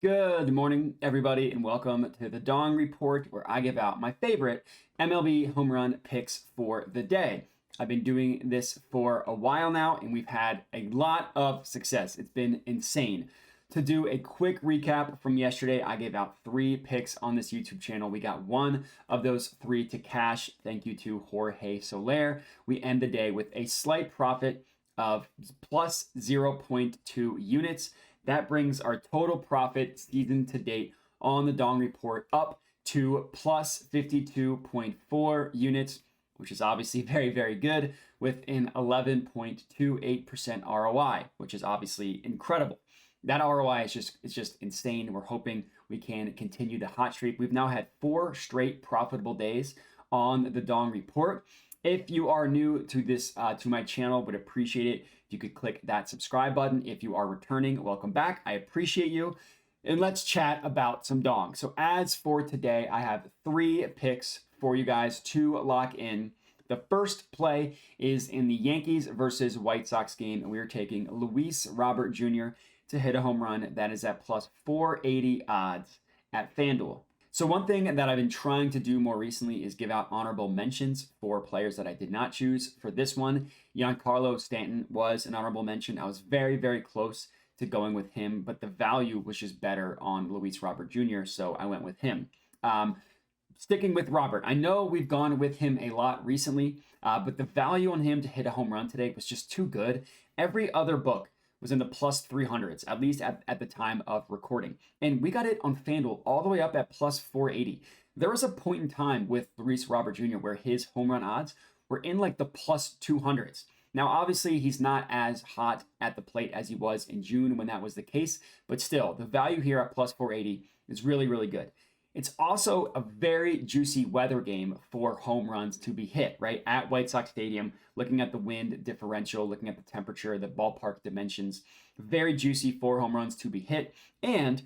Good morning, everybody, and welcome to the Dong Report, where I give out my favorite MLB home run picks for the day. I've been doing this for a while now, and we've had a lot of success. It's been insane. To do a quick recap from yesterday, I gave out 3 picks on this YouTube channel. We got one of those 3 to cash. Thank you to Jorge Soler. We end the day with a slight profit of plus 0.2 units. That brings our total profit season to date on the Dong Report up to plus 52.4 units, which is obviously very, very good, with an 11.28% ROI, which is obviously incredible. That ROI is just insane. We're hoping we can continue the hot streak. We've now had 4 straight profitable days on the Dong Report. If you are new to this to my channel, would appreciate it if you could click that subscribe button. If you are returning, welcome back. I appreciate you. And let's chat about some Dong. So as for today, I have 3 picks for you guys to lock in. The first play is in the Yankees versus White Sox game, and we are taking Luis Robert Jr. to hit a home run. That is at plus 480 odds at FanDuel. So one thing that I've been trying to do more recently is give out honorable mentions for players that I did not choose. For this one, Giancarlo Stanton was an honorable mention. I was very, very close to going with him, but the value was just better on Luis Robert Jr., so I went with him. Sticking with Robert, I know we've gone with him a lot recently, but the value on him to hit a home run today was just too good. Every other book was in the plus 300s, at least at the time of recording. And we got it on FanDuel all the way up at plus 480. There was a point in time with Luis Robert Jr. where his home run odds were in like the plus 200s. Now, obviously, he's not as hot at the plate as he was in June when that was the case, but still, the value here at plus 480 is really, really good. It's also a very juicy weather game for home runs to be hit, right? At White Sox Stadium, looking at the wind differential, looking at the temperature, the ballpark dimensions, very juicy for home runs to be hit. And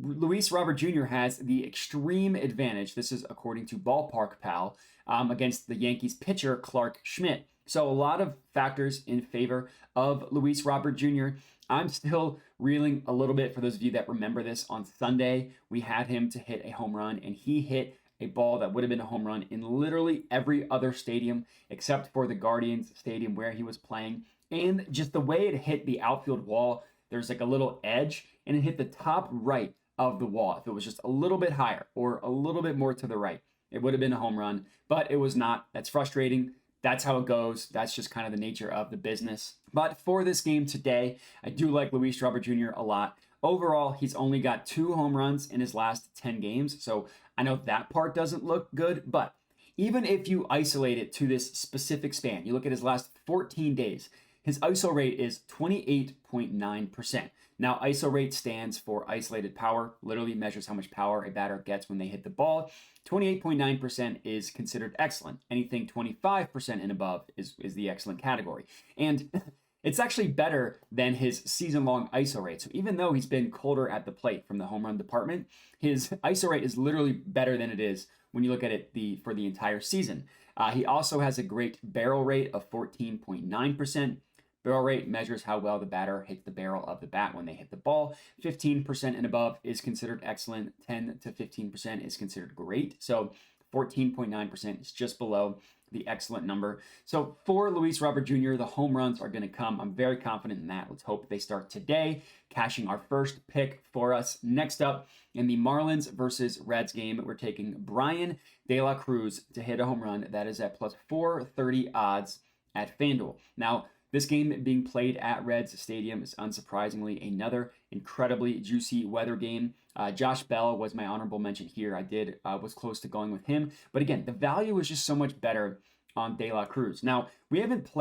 Luis Robert Jr. has the extreme advantage, this is according to Ballpark Pal, against the Yankees pitcher Clark Schmidt. So a lot of factors in favor of Luis Robert Jr. I'm still reeling a little bit for those of you that remember this. On Sunday, we had him to hit a home run, and he hit a ball that would have been a home run in literally every other stadium except for the Guardians Stadium where he was playing. And just the way it hit the outfield wall, there's like a little edge, and it hit the top right of the wall. If it was just a little bit higher or a little bit more to the right, it would have been a home run, but it was not. That's frustrating. That's how it goes. That's just kind of the nature of the business. But for this game today, I do like Luis Robert Jr. a lot. Overall, he's only got 2 home runs in his last 10 games. So I know that part doesn't look good, but even if you isolate it to this specific span, you look at his last 14 days, his ISO rate is 28.9%. Now, ISO rate stands for isolated power, literally measures how much power a batter gets when they hit the ball. 28.9% is considered excellent. Anything 25% and above is the excellent category. And it's actually better than his season-long ISO rate. So even though he's been colder at the plate from the home run department, his ISO rate is literally better than it is when you look at it for the entire season. He also has a great barrel rate of 14.9%. Barrel rate measures how well the batter hits the barrel of the bat when they hit the ball. 15% and above is considered excellent. 10 to 15% is considered great. So 14.9% is just below the excellent number. So for Luis Robert Jr., the home runs are going to come. I'm very confident in that. Let's hope they start today, cashing our first pick for us. Next up, in the Marlins versus Reds game, we're taking Brian De La Cruz to hit a home run. That is at plus 430 odds at FanDuel. Now, this game being played at Reds Stadium is unsurprisingly another incredibly juicy weather game. Josh Bell was my honorable mention here. I was close to going with him. But again, the value was just so much better on De La Cruz. Now, we haven't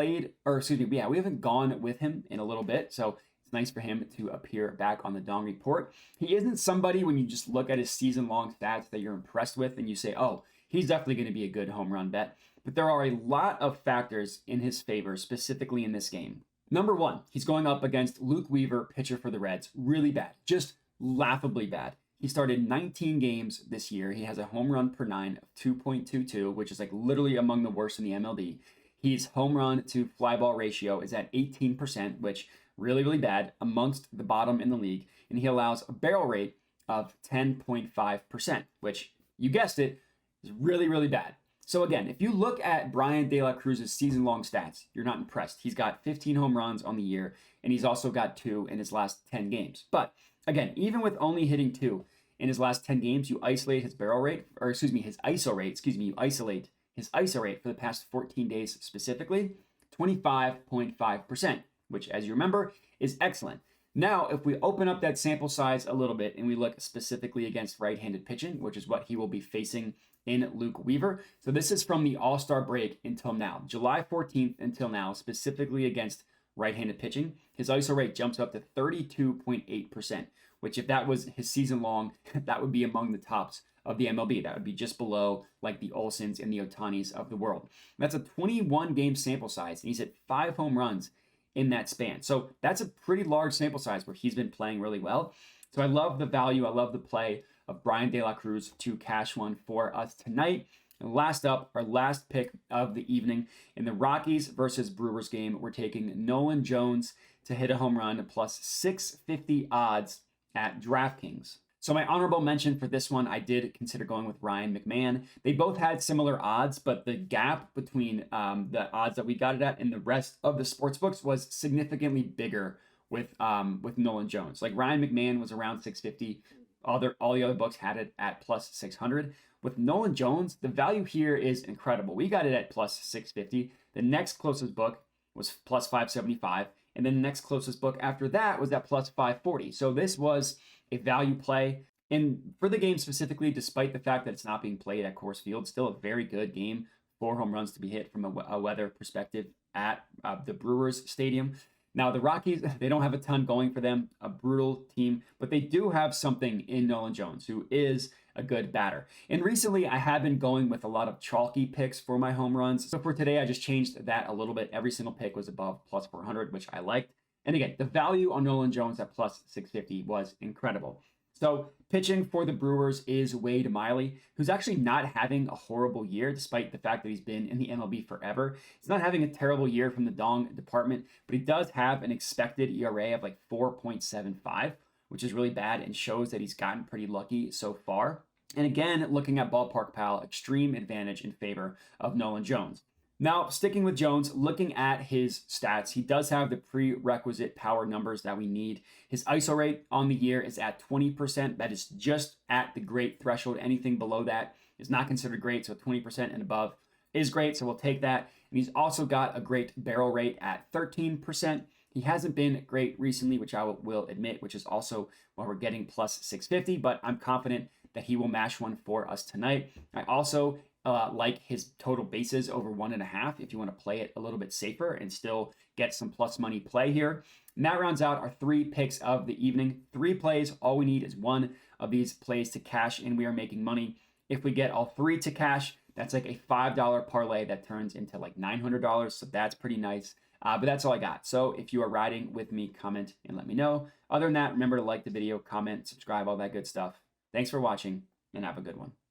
gone with him in a little bit. So it's nice for him to appear back on the Dong Report. He isn't somebody when you just look at his season-long stats that you're impressed with and you say, oh, he's definitely going to be a good home run bet. But there are a lot of factors in his favor, specifically in this game. Number 1, he's going up against Luke Weaver, pitcher for the Reds. Really bad, just laughably bad. He started 19 games this year. He has a home run per 9 of 2.22, which is like literally among the worst in the MLB. His home run to fly ball ratio is at 18%, which really, really bad, amongst the bottom in the league. And he allows a barrel rate of 10.5%, which you guessed it, is really, really bad. So again, if you look at Bryan De La Cruz's season-long stats, you're not impressed. He's got 15 home runs on the year, and he's also got 2 in his last 10 games. But again, even with only hitting 2 in his last 10 games, you isolate his barrel rate, or excuse me, his ISO rate, you isolate his ISO rate for the past 14 days specifically, 25.5%, which, as you remember, is excellent. Now, if we open up that sample size a little bit and we look specifically against right-handed pitching, which is what he will be facing in Luke Weaver. So this is from the All-Star break until now, July 14th until now, specifically against right-handed pitching. His ISO rate jumps up to 32.8%, which if that was his season long, that would be among the tops of the MLB. That would be just below like the Olsons and the Otanis of the world. That's a 21 game sample size, and he's hit 5 home runs in that span. So that's a pretty large sample size where he's been playing really well. So I love the value. I love the play of Bryan De La Cruz to cash one for us tonight. And last up, our last pick of the evening in the Rockies versus Brewers game, we're taking Nolan Jones to hit a home run plus 650 odds at DraftKings. So my honorable mention for this one, I did consider going with Ryan McMahon. They both had similar odds, but the gap between the odds that we got it at and the rest of the sportsbooks was significantly bigger with Nolan Jones. Like Ryan McMahon was around 650. All the other books had it at plus 600. With Nolan Jones, the value here is incredible. We got it at plus 650. The next closest book was plus 575. And then the next closest book after that was at plus 540. So this was a value play. And for the game specifically, despite the fact that it's not being played at Coors Field, still a very good game. 4 home runs to be hit from a weather perspective at the Brewers Stadium. Now, the Rockies, they don't have a ton going for them, a brutal team, but they do have something in Nolan Jones, who is a good batter. And recently, I have been going with a lot of chalky picks for my home runs. So for today, I just changed that a little bit. Every single pick was above plus 400, which I liked. And again, the value on Nolan Jones at plus 650 was incredible. So pitching for the Brewers is Wade Miley, who's actually not having a horrible year, despite the fact that he's been in the MLB forever. He's not having a terrible year from the Dong department, but he does have an expected ERA of like 4.75, which is really bad and shows that he's gotten pretty lucky so far. And again, looking at Ballpark Pal, extreme advantage in favor of Nolan Jones. Now, sticking with Jones, looking at his stats, he does have the prerequisite power numbers that we need. His ISO rate on the year is at 20%. That is just at the great threshold. Anything below that is not considered great, so 20% and above is great, so we'll take that. And he's also got a great barrel rate at 13%. He hasn't been great recently, which I will admit, which is also why we're getting plus 650, but I'm confident that he will mash one for us tonight. I also like his total bases over 1.5 if you want to play it a little bit safer and still get some plus money play here. And that rounds out our 3 picks of the evening. 3 plays. All we need is one of these plays to cash, and we are making money. If we get all 3 to cash, that's like a $5 parlay that turns into like $900. So that's pretty nice. But that's all I got. So if you are riding with me, comment and let me know. Other than that, remember to like the video, comment, subscribe, all that good stuff. Thanks for watching, and have a good one.